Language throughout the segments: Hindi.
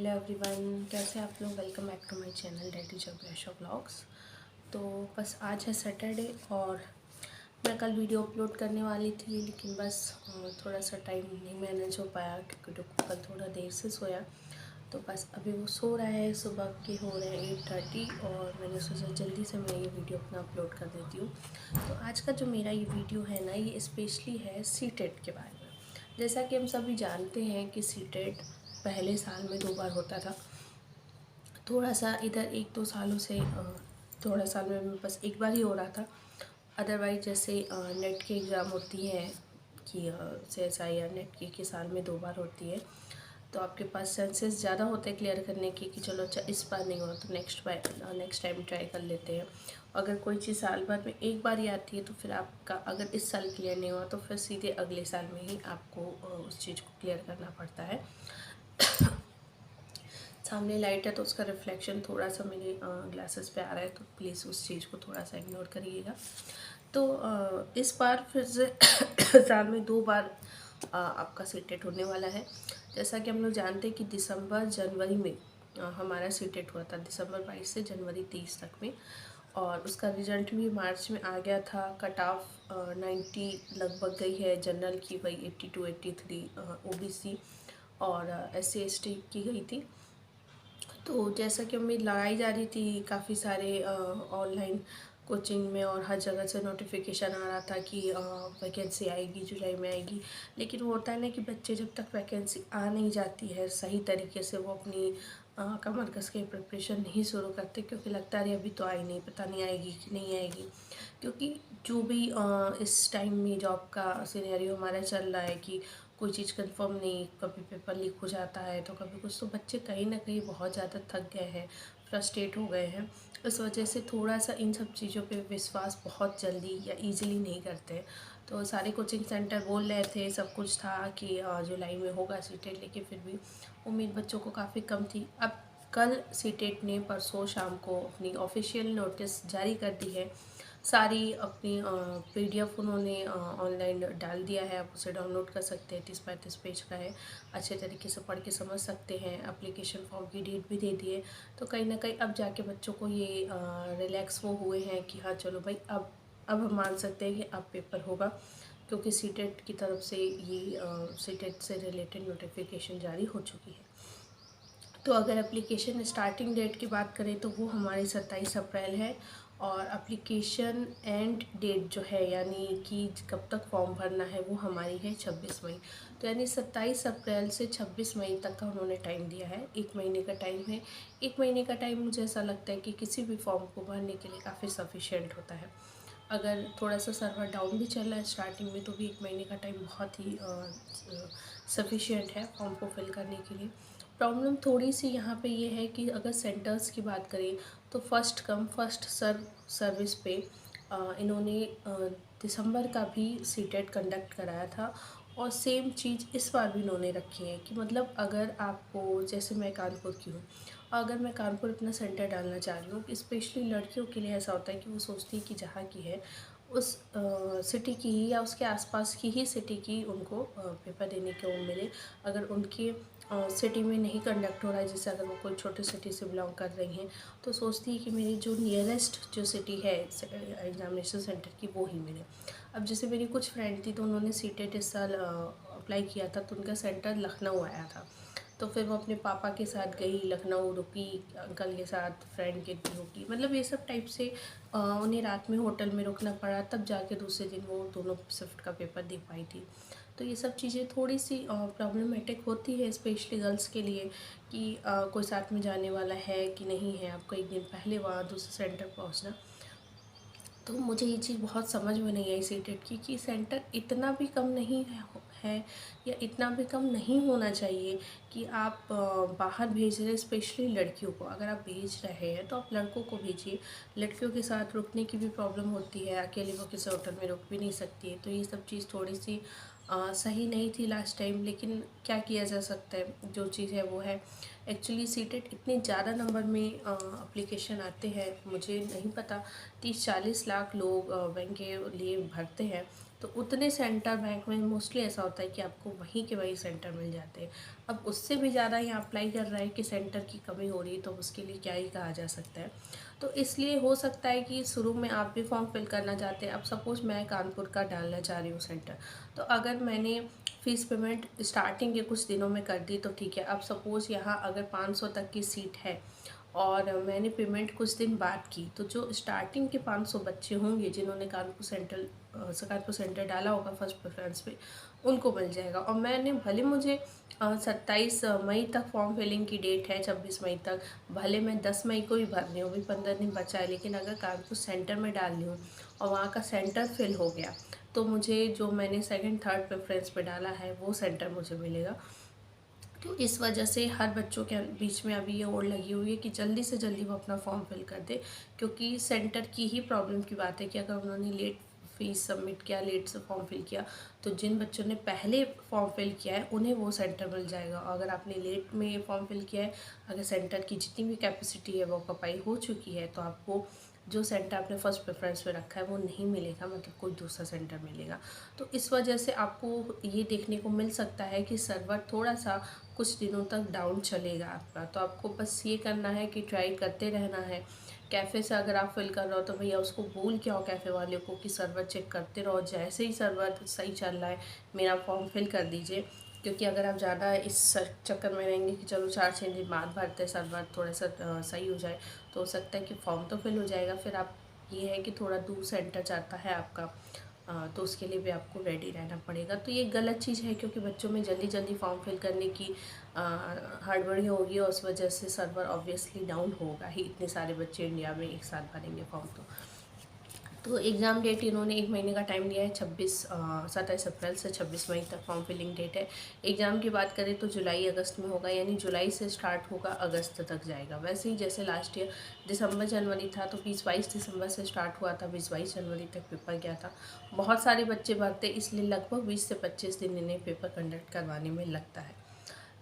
हेलो एवरीवन, कैसे आप लोग। Welcome back to my channel daddy जगह व्लॉग्स। तो बस आज है सैटरडे और मैं कल वीडियो अपलोड करने वाली थी, लेकिन बस थोड़ा सा टाइम नहीं मैनेज हो पाया क्योंकि डुक्कू कल थोड़ा देर से सोया। तो बस अभी वो सो रहा है, सुबह के हो रहे हैं 8:30 और मैंने सोचा जल्दी से मैं ये वीडियो अपना अपलोड कर देती हूँ। तो आज का जो मेरा ये वीडियो है ना, ये स्पेशली है सीटेट के बारे में। जैसा कि हम सभी जानते हैं कि सीटेट पहले साल में 2 बार होता था। थोड़ा सा इधर 1-2 सालों से थोड़ा साल में बस एक बार ही हो रहा था। अदरवाइज जैसे नेट की एग्ज़ाम होती है कि CSI या नेट की के साल में 2 बार होती है, तो आपके पास चांसेस ज़्यादा होते हैं क्लियर करने की कि चलो अच्छा इस बार नहीं हुआ तो नेक्स्ट टाइम ट्राई कर लेते हैं। अगर कोई चीज़ साल भर में एक बार ही आती है तो फिर आपका अगर इस साल क्लियर नहीं हुआ तो फिर सीधे अगले साल में ही आपको उस चीज़ को क्लियर करना पड़ता है। सामने लाइट है तो उसका रिफ्लेक्शन थोड़ा सा मेरे ग्लासेस पे आ रहा है, तो प्लीज़ उस चीज़ को थोड़ा सा इग्नोर करिएगा। तो इस बार फिर से साल में 2 बार आपका सीटेट होने वाला है। जैसा कि हम लोग जानते हैं कि दिसंबर जनवरी में हमारा सीटेट हुआ था, दिसंबर 22 से जनवरी 23 तक में, और उसका रिजल्ट भी मार्च में आ गया था। कट ऑफ 90 लगभग गई है, जनरल की वही 82-83, OBC और SC/ST की गई थी। तो जैसा कि उम्मीद लगाई जा रही थी, काफ़ी सारे ऑनलाइन कोचिंग में और हर जगह से नोटिफिकेशन आ रहा था कि वैकेंसी आएगी, जुलाई में आएगी। लेकिन वो होता है ना कि बच्चे जब तक वैकेंसी आ नहीं जाती है सही तरीके से, वो अपनी कमर कस के प्रिपरेशन नहीं शुरू करते, क्योंकि लगता है अभी तो आई नहीं, पता नहीं आएगी कि नहीं आएगी। क्योंकि जो भी इस टाइम में जॉब का सिनेरियो हमारा चल रहा है कि कोई चीज़ कंफर्म नहीं, कभी पेपर लीक हो जाता है तो कभी कुछ, तो बच्चे कहीं ना कहीं बहुत ज़्यादा थक गए हैं, फ्रस्ट्रेट हो गए हैं। इस वजह से थोड़ा सा इन सब चीज़ों पे विश्वास बहुत जल्दी या इजीली नहीं करते। तो सारे कोचिंग सेंटर बोल रहे थे, सब कुछ था कि जुलाई में होगा सीटेट, लेकिन फिर भी उम्मीद बच्चों को काफ़ी कम थी। अब कल सीटेट ने परसों शाम को अपनी ऑफिशियल नोटिस जारी कर दी है। सारी अपनी PDF उन्होंने ऑनलाइन डाल दिया है, आप उसे डाउनलोड कर सकते हैं। 30-35 पेज का है, अच्छे तरीके से पढ़ के समझ सकते हैं। एप्लीकेशन फॉर्म की डेट भी दे दी है, तो कहीं ना कहीं अब जाके बच्चों को ये रिलैक्स वो हुए हैं कि हाँ चलो भाई, अब हम मान सकते हैं कि अब पेपर होगा, क्योंकि सीटेट की तरफ से ये सीटेट से रिलेटेड नोटिफिकेशन जारी हो चुकी है। तो अगर एप्लीकेशन स्टार्टिंग डेट की बात करें तो वो हमारी 27 अप्रैल है, और एप्लीकेशन एंड डेट जो है यानी कि कब तक फॉर्म भरना है वो हमारी है 26 मई। तो यानी 27 अप्रैल से 26 मई तक का उन्होंने टाइम दिया है, 1 महीने का टाइम है। 1 महीने का टाइम मुझे ऐसा लगता है कि किसी भी फॉर्म को भरने के लिए काफ़ी सफिशेंट होता है। अगर थोड़ा सा सर्वर डाउन भी चल रहा है स्टार्टिंग में, तो भी 1 महीने का टाइम बहुत ही सफिशिएंट है फॉर्म को फिल करने के लिए। प्रॉब्लम थोड़ी सी यहाँ पे ये है कि अगर सेंटर्स की बात करें तो first come first serve service पे इन्होंने दिसंबर का भी सीटेट कंडक्ट कराया था, और सेम चीज़ इस बार भी इन्होंने रखी है कि मतलब अगर आपको, जैसे मैं कानपुर की हूँ, अगर मैं कानपुर अपना सेंटर डालना चाह रही हूँ, स्पेशली लड़कियों के लिए ऐसा होता है कि वो सोचती है कि जहाँ की है उस सिटी की ही या उसके आसपास की ही सिटी की उनको पेपर देने को मिले। अगर उनकी सिटी में नहीं कंडक्ट हो रहा है, जैसे अगर वो कोई छोटी सिटी से बिलोंग कर रही हैं, तो सोचती है कि मेरी जो नियरेस्ट जो सिटी है एग्ज़ामिनेशन सेंटर की वो ही मिले। अब जैसे मेरी कुछ फ्रेंड थी तो उन्होंने सीटेट इस साल अप्लाई किया था, तो उनका सेंटर लखनऊ आया था। तो फिर वो अपने पापा के साथ गई, लखनऊ रुकी, अंकल के साथ, फ्रेंड के रुकी, मतलब ये सब टाइप से उन्हें रात में होटल में रुकना पड़ा, तब जाके दूसरे दिन वो दोनों शिफ्ट का पेपर दे पाई थी। तो ये सब चीज़ें थोड़ी सी प्रॉब्लमेटिक होती है, स्पेशली गर्ल्स के लिए, कि कोई साथ में जाने वाला है कि नहीं है, आपको एक दिन पहले वहाँ दूसरे सेंटर पहुँचना। तो मुझे ये चीज़ बहुत समझ में नहीं आई सीटेट की, कि सेंटर इतना भी कम नहीं है या इतना भी कम नहीं होना चाहिए कि आप बाहर भेज रहे हैं, स्पेशली लड़कियों को। अगर आप भेज रहे हैं तो आप लड़कों को भेजिए। लड़कियों के साथ रुकने की भी प्रॉब्लम होती है, अकेले वो किसी होटल में रुक भी नहीं सकती है। तो ये सब चीज़ थोड़ी सी सही नहीं थी लास्ट टाइम, लेकिन क्या किया जा सकता है, जो चीज़ है वो है। एक्चुअली सीटेट इतने ज़्यादा नंबर में एप्लीकेशन आते हैं, मुझे नहीं पता, 30-40 लाख लोग बैंक के लिए भरते हैं। तो उतने सेंटर बैंक में मोस्टली ऐसा होता है कि आपको वहीं के वहीं सेंटर मिल जाते हैं। अब उससे भी ज़्यादा यहाँ अप्लाई कर रहा है कि सेंटर की कमी हो रही है, तो उसके लिए क्या ही कहा जा सकता है। तो इसलिए हो सकता है कि शुरू में आप भी फॉर्म फिल करना चाहते हैं। अब सपोज़ मैं कानपुर का डालना चाह रही हूँ सेंटर, तो अगर मैंने फ़ीस पेमेंट स्टार्टिंग के कुछ दिनों में कर दी तो ठीक है। अब सपोज़ यहाँ अगर 500 तक की सीट है और मैंने पेमेंट कुछ दिन बाद की, तो जो स्टार्टिंग के 500 बच्चे होंगे जिन्होंने कानपुर सेंटर डाला होगा फर्स्ट प्रेफरेंस पे, उनको मिल जाएगा। और मैंने भले मुझे 27 मई तक फॉर्म फिलिंग की डेट है, 26 मई तक, भले मैं 10 मई को ही भरनी हूँ, अभी 15 दिन बचा है, लेकिन अगर कानपुर सेंटर में डाल रही हूँ और वहाँ का सेंटर फिल हो गया, तो मुझे जो मैंने सेकंड थर्ड प्रेफरेंस पे डाला है वो सेंटर मुझे मिलेगा। तो इस वजह से हर बच्चों के बीच में अभी ये ओढ़ लगी हुई है कि जल्दी से जल्दी वो अपना फॉर्म फिल कर दे, क्योंकि सेंटर की ही प्रॉब्लम की बात है कि अगर उन्होंने लेट फीस सबमिट किया, लेट से फॉर्म फिल किया, तो जिन बच्चों ने पहले फॉर्म फिल किया है उन्हें वो सेंटर मिल जाएगा। और अगर आपने लेट में फॉर्म फिल किया है, अगर सेंटर की जितनी भी कैपेसिटी है वो ऑक्यूपाई हो चुकी है, तो आपको जो सेंटर आपने फर्स्ट प्रेफरेंस पे रखा है वो नहीं मिलेगा, मतलब कोई दूसरा सेंटर मिलेगा। तो इस वजह से आपको ये देखने को मिल सकता है कि सर्वर थोड़ा सा कुछ दिनों तक डाउन चलेगा आपका। तो आपको बस ये करना है कि ट्राई करते रहना है। कैफ़े से अगर आप फिल कर रहे हो तो भैया उसको बोल के आओ कैफ़े वाले को कि सर्वर चेक करते रहो, जैसे ही सर्वर सही चल रहा है मेरा फॉर्म फिल कर दीजिए। क्योंकि अगर आप ज़्यादा इस चक्कर में रहेंगे कि चलो 4-6 दिन बाद भरते सर्वर थोड़ा सा सही हो जाए, तो हो सकता है कि फॉर्म तो फिल हो जाएगा, फिर आप ये है कि थोड़ा दूर सेंटर जाता है आपका, तो उसके लिए भी आपको रेडी रहना पड़ेगा। तो ये गलत चीज़ है, क्योंकि बच्चों में जल्दी जल्दी फॉर्म फिल करने की हड़बड़ी होगी और उस वजह से सर्वर ऑब्वियसली डाउन होगा ही। इतने सारे बच्चे इंडिया में एक साथ भरेंगे फॉर्म, तो एग्ज़ाम डेट इन्होंने 1 महीने का टाइम दिया है, 27 अप्रैल से 26 मई तक फॉर्म फिलिंग डेट है। एग्ज़ाम की बात करें तो जुलाई अगस्त में होगा, यानी जुलाई से स्टार्ट होगा, अगस्त तक जाएगा। वैसे ही जैसे लास्ट ईयर दिसंबर जनवरी था, तो 20-22 दिसंबर से स्टार्ट हुआ था, 20-22 जनवरी तक पेपर गया था। बहुत सारे बच्चे भरते, इसलिए लगभग 20 से 25 दिन इन्हें पेपर कंडक्ट करवाने में लगता है।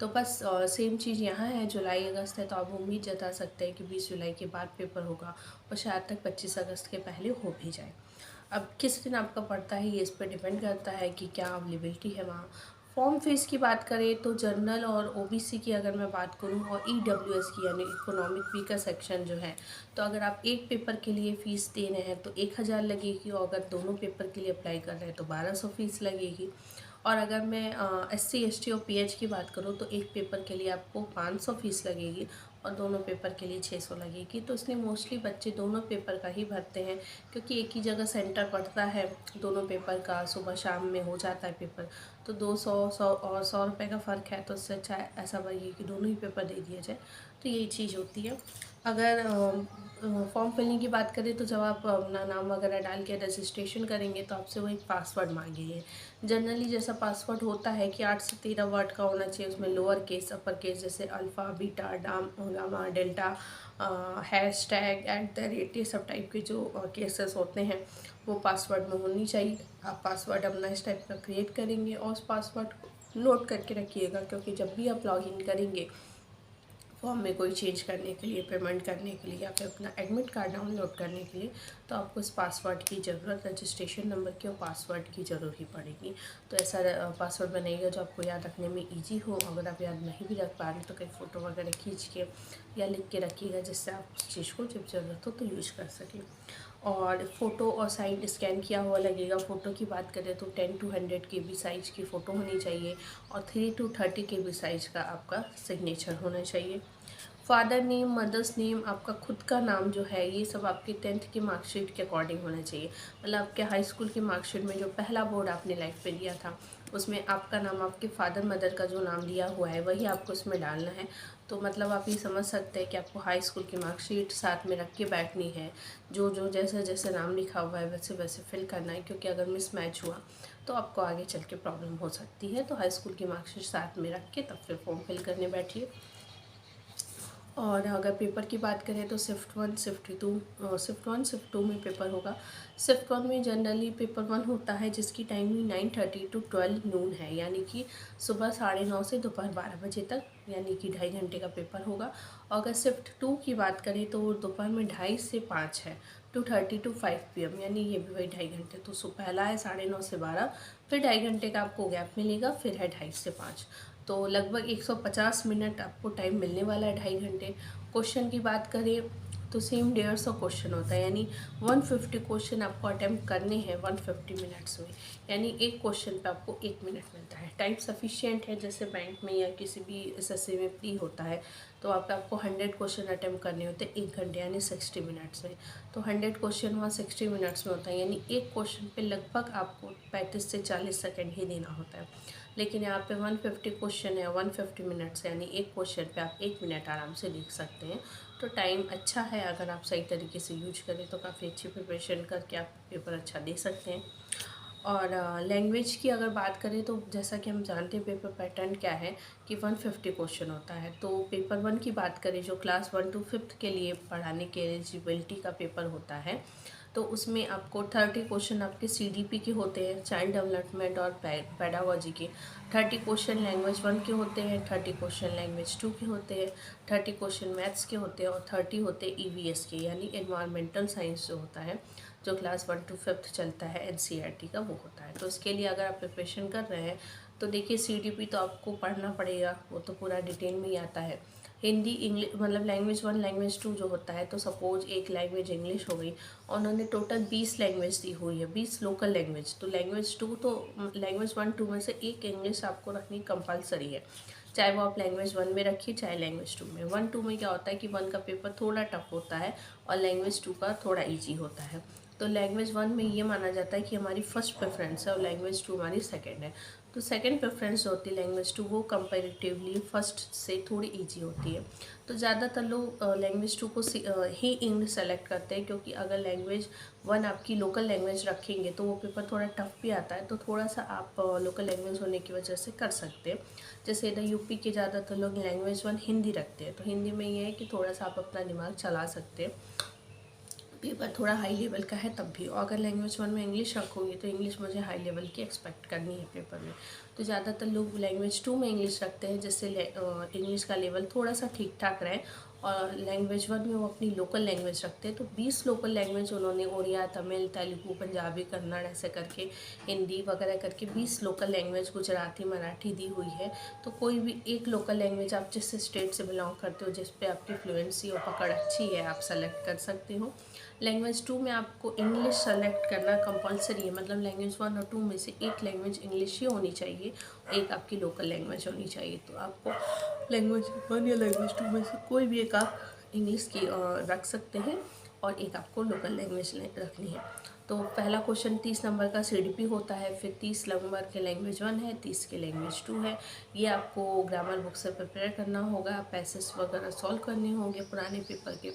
तो बस सेम चीज़ यहाँ है, जुलाई अगस्त है, तो आप उम्मीद जता सकते हैं कि 20 जुलाई के बाद पेपर होगा और शायद तक 25 अगस्त के पहले हो भी जाए। अब किस दिन आपका पड़ता है ये इस पर डिपेंड करता है कि क्या अवेलेबिलिटी है वहाँ। फॉर्म फीस की बात करें तो जनरल और ओबीसी की अगर मैं बात करूँ और ईडब्ल्यूएस की यानी इकोनॉमिक वीकर सेक्शन जो है, तो अगर आप एक पेपर के लिए फ़ीस दे रहे हैं तो 1000 लगेगी, और अगर दोनों पेपर के लिए अप्लाई कर रहे हैं तो 1200 फीस लगेगी। और अगर मैं एससी एसटी और पीएच की बात करूँ तो एक पेपर के लिए आपको 500 फीस लगेगी और दोनों पेपर के लिए 600 लगेगी। तो इसलिए मोस्टली बच्चे दोनों पेपर का ही भरते हैं, क्योंकि एक ही जगह सेंटर पड़ता है दोनों पेपर का, सुबह शाम में हो जाता है पेपर, तो 100 रुपये का फ़र्क है, तो उससे अच्छा ऐसा वही कि दोनों ही पेपर दे दिया जाए। तो यही चीज़ होती है। अगर फॉर्म फिलिंग की बात करें तो जब आप अपना नाम वगैरह डाल के रजिस्ट्रेशन करेंगे तो आपसे वो एक पासवर्ड मांगेंगे। जनरली जैसा पासवर्ड होता है कि 8 से 13 वर्ड का होना चाहिए, उसमें लोअर केस अपर केस जैसे alpha beta gamma delta hashtag @ ये सब टाइप के जो केसेस होते हैं वो पासवर्ड में होनी चाहिए। आप पासवर्ड अपना इस टाइप का क्रिएट करेंगे और उस पासवर्ड को नोट करके रखिएगा, क्योंकि जब भी आप लॉगिन करेंगे फॉर्म में कोई चेंज करने के लिए, पेमेंट करने के लिए या फिर अपना एडमिट कार्ड डाउनलोड करने के लिए, तो आपको इस पासवर्ड की ज़रूरत, रजिस्ट्रेशन नंबर की और पासवर्ड की ज़रूर ही पड़ेगी। तो ऐसा पासवर्ड बनाइएगा जो आपको याद रखने में इजी हो। अगर आप याद नहीं भी रख पा रहे तो कहीं फ़ोटो वगैरह खींच के या लिख के रखिएगा, जिससे आप उस चीज़ को जब ज़रूरत हो तो यूज कर सकें। और फ़ोटो और साइड स्कैन किया हुआ लगेगा। फ़ोटो की बात करें तो 10 to 100 KB साइज़ की फ़ोटो होनी चाहिए और 3 to 30 KB साइज़ का आपका सिग्नेचर होना चाहिए। फादर नेम, मदर्स नेम, आपका खुद का नाम जो है, ये सब आपके 10th की मार्कशीट के अकॉर्डिंग होना चाहिए। मतलब आपके हाई स्कूल की मार्कशीट में जो पहला बोर्ड आपने लाइफ पे दिया था, उसमें आपका नाम, आपके फादर मदर का जो नाम दिया हुआ है वही आपको उसमें डालना है। तो मतलब आप ये समझ सकते हैं कि आपको हाई स्कूल की मार्कशीट साथ में रख के बैठनी है। जो जो जैसे जैसे नाम लिखा हुआ है वैसे वैसे फिल करना है, क्योंकि अगर मिसमैच हुआ तो आपको आगे चल के प्रॉब्लम हो सकती है। तो हाई स्कूल की मार्कशीट साथ में रख के तब फिर फॉर्म फिल करने बैठिए। और अगर पेपर की बात करें तो शिफ्ट 1 शिफ्ट 2 में पेपर होगा। शिफ्ट 1 में जनरली पेपर 1 होता है जिसकी टाइमिंग 9:30 to 12 नून है, यानी कि सुबह 9:30 से दोपहर 12 बजे तक यानी कि 2.5 घंटे का पेपर होगा। अगर शिफ्ट 2 की बात करें तो वो दोपहर में 2:30 से 5 है, 2:30 to 5 PM, यानी ये भी वही 2.5 घंटे। तो पहला है 9:30 से 12, फिर 2.5 घंटे का आपको गैप मिलेगा, फिर है 2:30 से 5। तो लगभग 150 मिनट आपको टाइम मिलने वाला है, 2.5 घंटे। क्वेश्चन की बात करें तो सेम 150 क्वेश्चन होता है, यानी 150 क्वेश्चन आपको अटैम्प्ट करने हैं 150 मिनट्स में, यानी एक क्वेश्चन पे आपको 1 मिनट मिलता है। टाइम सफिशिएंट है, जैसे बैंक में या किसी भी SSC में प्री होता है तो आपको 100 क्वेश्चन अटैम्प्ट करने होते हैं 1 घंटे यानी 60 मिनट्स में। तो 100 क्वेश्चन वहाँ 60 मिनट्स में होता है, यानी एक क्वेश्चन पे लगभग आपको 35 से 40 सेकेंड ही देना होता है। लेकिन यहाँ पे 150 क्वेश्चन है, 150 मिनट्स, यानी एक क्वेश्चन पे आप 1 मिनट आराम से लिख सकते हैं। तो टाइम अच्छा है, अगर आप सही तरीके से यूज करें तो काफ़ी अच्छी प्रिपरेशन करके आप पेपर अच्छा दे सकते हैं। और लैंग्वेज की अगर बात करें तो जैसा कि हम जानते हैं पेपर पैटर्न क्या है कि 150 क्वेश्चन होता है। तो पेपर 1 की बात करें जो क्लास 1 to 5 के लिए पढ़ाने के एलिजिबिलिटी का पेपर होता है, तो उसमें आपको 30 क्वेश्चन आपके CDP के होते हैं, चाइल्ड डेवलपमेंट और पेडागोजी के। 30 क्वेश्चन लैंग्वेज 1 के होते हैं, 30 क्वेश्चन लैंग्वेज 2 के होते हैं, 30 क्वेश्चन मैथ्स के होते हैं और 30 होते हैं EVS के, यानी एनवायरमेंटल साइंस जो होता है, जो क्लास 1 to 5 चलता है NCERT का, वो होता है। तो इसके लिए अगर आप प्रिपरेशन कर रहे हैं तो देखिए CDP तो आपको पढ़ना पड़ेगा, वो तो पूरा डिटेल में ही आता है। हिंदी इंग्लिश मतलब लैंग्वेज 1 लैंग्वेज 2 जो होता है, तो सपोज एक लैंग्वेज इंग्लिश हो गई और उन्होंने टोटल 20 लैंग्वेज दी हुई है, 20 लोकल लैंग्वेज। तो लैंग्वेज 2 तो लैंग्वेज 1 2 में से एक इंग्लिश आपको रखनी कंपलसरी है, चाहे वो आप लैंग्वेज 1 में रखिए चाहे लैंग्वेज 2 में। 1 2 में क्या होता है कि 1 का पेपर थोड़ा टफ होता है और लैंग्वेज 2 का थोड़ा ईजी होता है। तो लैंग्वेज 1 में ये माना जाता है कि हमारी फर्स्ट प्रेफरेंस है और लैंग्वेज 2 हमारी सेकंड है। तो सेकंड प्रेफरेंस जो होती है लैंग्वेज 2, वो कंपैरेटिवली फर्स्ट से थोड़ी इजी होती है। तो ज़्यादातर लोग लैंग्वेज 2 को ही इंग्लिश सेलेक्ट करते हैं, क्योंकि अगर लैंग्वेज 1 आपकी लोकल लैंग्वेज रखेंगे तो वो पेपर थोड़ा टफ भी आता है। तो थोड़ा सा आप लोकल लैंग्वेज होने की वजह से कर सकते हैं। जैसे इधर यूपी के ज़्यादातर लोग लैंग्वेज 1 हिंदी रखते हैं, तो हिंदी में ये है कि थोड़ा सा आप अपना दिमाग चला सकते हैं, पेपर थोड़ा हाई लेवल का है तब भी। और अगर लैंग्वेज 1 में इंग्लिश रखोगे तो इंग्लिश मुझे हाई लेवल की एक्सपेक्ट करनी है पेपर में। तो ज़्यादातर लोग लैंग्वेज 2 में इंग्लिश रखते हैं, जिससे इंग्लिश का लेवल थोड़ा सा ठीक ठाक रहे। और लैंग्वेज 1 में वो अपनी लोकल लैंग्वेज रखते हैं। तो 20 लोकल लैंग्वेज उन्होंने उड़िया, तमिल, तेलुगु, पंजाबी, कन्नड़ ऐसे करके, हिंदी वगैरह करके 20 लोकल लैंग्वेज, गुजराती, मराठी दी हुई है। तो कोई भी एक लोकल लैंग्वेज आप जिस स्टेट से बिलोंग करते हो, जिस पे आपकी फ्लुएंसी और पकड़ अच्छी है, आप सेलेक्ट कर सकते हो। लैंग्वेज 2 में आपको इंग्लिश सेलेक्ट करना कंपलसरी है, मतलब लैंग्वेज 1 और 2 में से एक लैंग्वेज इंग्लिश ही होनी चाहिए, एक आपकी लोकल लैंग्वेज होनी चाहिए। तो आपको लैंग्वेज 1 या लैंग्वेज 2 में से कोई भी एक आप इंग्लिश की रख सकते हैं और एक आपको लोकल लैंग्वेज रखनी है। तो पहला क्वेश्चन 30 नंबर का CDP होता है, फिर 30 नंबर के लैंग्वेज 1 है, 30 के लैंग्वेज 2 है। ये आपको ग्रामर बुक से प्रिपेयर करना होगा, पैसेज वगैरह सॉल्व करने होंगे पुराने पेपर के।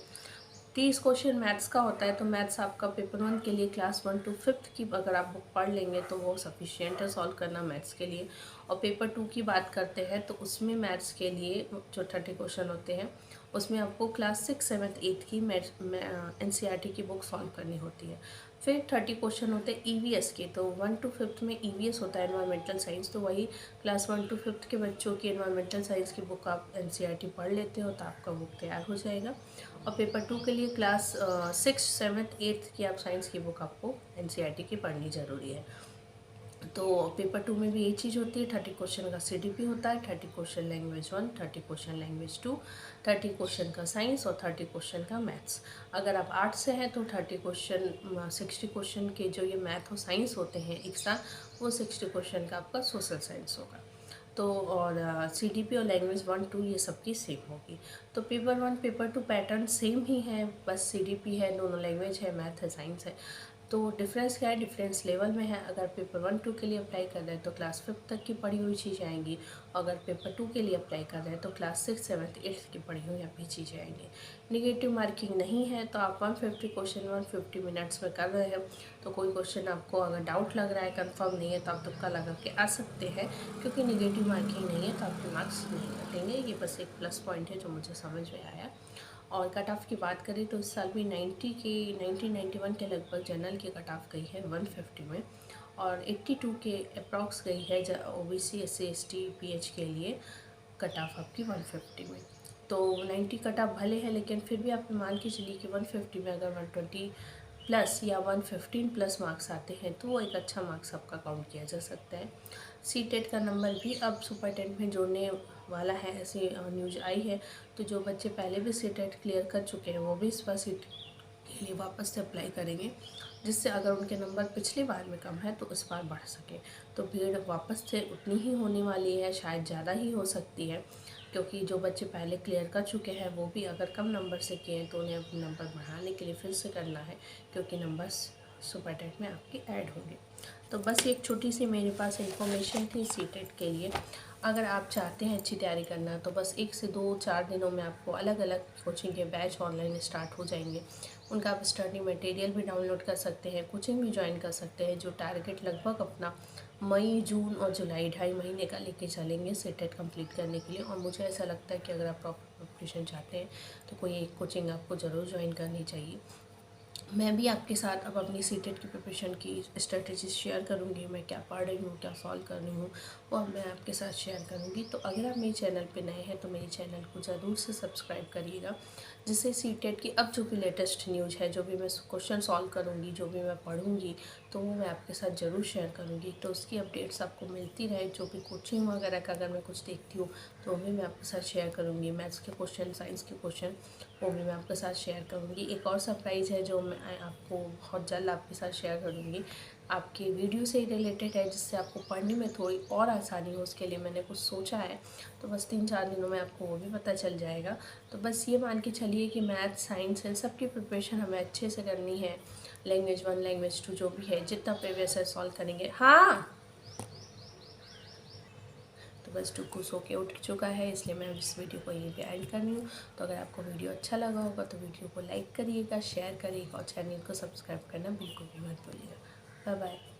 30 क्वेश्चन मैथ्स का होता है, तो मैथ्स आपका पेपर 1 के लिए क्लास 1 to 5 की अगर आप बुक पढ़ लेंगे तो वो सफिशिएंट है सॉल्व करना मैथ्स के लिए। और पेपर 2 की बात करते हैं तो उसमें मैथ्स के लिए जो 30 क्वेश्चन होते हैं, उसमें आपको क्लास 6 7 8 की NCERT की बुक सॉल्व करनी होती है। फिर 30 क्वेश्चन होते हैं EVS के, तो 1 to 5 में EVS होता है एनवायरमेंटल साइंस, तो वही क्लास 1 to 5 के बच्चों की एनवायरमेंटल साइंस की बुक आप NCERT पढ़ लेते हो तो आपका बुक तैयार हो जाएगा। और पेपर 2 के लिए क्लास 6 7 8 की आप साइंस की बुक आपको NCERT की पढ़नी ज़रूरी है। तो पेपर 2 में भी यही चीज़ होती है, 30 क्वेश्चन का CDP होता है, 30 question language 1, 30 question language 2, 30 question का साइंस और 30 क्वेश्चन का मैथ्स। अगर आप आर्ट्स से हैं तो 30 क्वेश्चन 60 क्वेश्चन के जो ये मैथ और साइंस होते हैं एक साथ, वो 60 क्वेश्चन का आपका सोशल साइंस होगा। तो और CDP और लैंग्वेज 1 2 ये सबकी सेम होगी। तो पेपर 1 पेपर 2 पैटर्न सेम ही है, बस CDP है, दोनों लैंग्वेज है, मैथ है, साइंस है। तो डिफरेंस क्या है, डिफरेंस लेवल में है। अगर पेपर 1 2 के लिए अप्लाई कर रहे हैं तो क्लास 5 तक की पढ़ी हुई चीज़ें आएंगी। अगर पेपर 2 के लिए अप्लाई कर रहे हैं तो क्लास 6 7 8 की पढ़ी हुई अभी चीज़ें आएंगी। निगेटिव मार्किंग नहीं है, तो आप 150 क्वेश्चन 150 मिनट्स में कर रहे हैं, तो कोई क्वेश्चन आपको अगर डाउट लग रहा है, कंफर्म नहीं है, तो आप तुक्का लगा के आ सकते हैं, क्योंकि निगेटिव मार्किंग नहीं है तो आपके मार्क्स नहीं कटेंगे। ये बस एक प्लस पॉइंट है जो मुझे समझ में आया। और कट ऑफ की बात करें तो इस साल भी 91 के लगभग जनरल की कट ऑफ गई है 150 में, और 82 के अप्रॉक्स गई है OBC SC ST PH के लिए कट ऑफ आपकी 150 में। तो 90 कट ऑफ भले है, लेकिन फिर भी आप मान के चलिए कि 150 में अगर 120 प्लस या 115 प्लस मार्क्स आते हैं तो वो एक अच्छा मार्क्स आपका काउंट किया जा सकता है। सीटेट का नंबर भी अब सुपर 10 में जोड़ने वाला है, ऐसी न्यूज आई है। तो जो बच्चे पहले भी सीटेट क्लियर कर चुके हैं वो भी इस बार सीट के लिए वापस से अप्लाई करेंगे, जिससे अगर उनके नंबर पिछली बार में कम है तो इस बार बढ़ सके। तो भीड़ वापस से उतनी ही होने वाली है, शायद ज़्यादा ही हो सकती है, क्योंकि जो बच्चे पहले क्लियर कर चुके हैं वो भी अगर कम नंबर से किए हैं तो उन्हें अपने नंबर बढ़ाने के लिए फिर से करना है, क्योंकि नंबर्स सुपर टेट में आपके ऐड होंगे। तो बस एक छोटी सी मेरे पास इंफॉर्मेशन थी सीटेट के लिए। अगर आप चाहते हैं अच्छी तैयारी करना तो बस 1 से 2-4 दिनों में आपको अलग अलग कोचिंग के बैच ऑनलाइन स्टार्ट हो जाएंगे। उनका आप स्टडी मटेरियल भी डाउनलोड कर सकते हैं, कोचिंग भी ज्वाइन कर सकते हैं। जो टारगेट लगभग अपना मई, जून और जुलाई 2.5 महीने का लेके चलेंगे सीटेट कंप्लीट करने के लिए। और मुझे ऐसा लगता है कि अगर आप प्रॉपर प्रिपरेशन चाहते हैं तो कोई एक कोचिंग आपको ज़रूर ज्वाइन करनी चाहिए। मैं भी आपके साथ अब अपनी सीटेट की प्रिपरेशन की स्ट्रेटजीज शेयर करूँगी। मैं क्या पढ़ रही हूँ, क्या सॉल्व कर रही हूँ, वो अब मैं आपके साथ शेयर करूँगी। तो अगर आप मेरे चैनल पे नए हैं तो मेरे चैनल को ज़रूर से सब्सक्राइब करिएगा, जिससे सीटेट की अब जो भी लेटेस्ट न्यूज़ है, जो भी मैं क्वेश्चन सॉल्व करूँगी, जो भी मैं पढ़ूँगी, तो वो मैं आपके साथ ज़रूर शेयर करूँगी। तो उसकी अपडेट्स आपको मिलती रहे। जो भी कोचिंग वगैरह का अगर मैं कुछ देखती हूँ तो वो भी मैं आपके साथ शेयर करूँगी। मैथ्स के क्वेश्चन, साइंस के क्वेश्चन, वो भी मैं आपके साथ शेयर करूँगी। एक और सरप्राइज़ है जो मैं आपको बहुत जल्द आपके साथ शेयर करूँगी, आपके वीडियो से ही रिलेटेड है, जिससे आपको पढ़ने में थोड़ी और आसानी हो। उसके लिए मैंने कुछ सोचा है, तो बस 3-4 दिनों में आपको वो भी पता चल जाएगा। तो बस ये मान के चलिए कि मैथ, साइंस, इन सब की प्रिपरेशन हमें अच्छे से करनी है। लैंग्वेज 1, लैंग्वेज 2 जो भी है, जितना प्रीवियस है सॉल्व करेंगे। हाँ, तो बस टुक्कू सो के उठ चुका है, इसलिए मैं इस वीडियो को यहीं पे एंड कर रही हूँ। तो अगर आपको वीडियो अच्छा लगा होगा तो वीडियो को लाइक करिएगा, शेयर करिएगा और चैनल को सब्सक्राइब करना बिल्कुल भी मत भूलिएगा। Bye bye.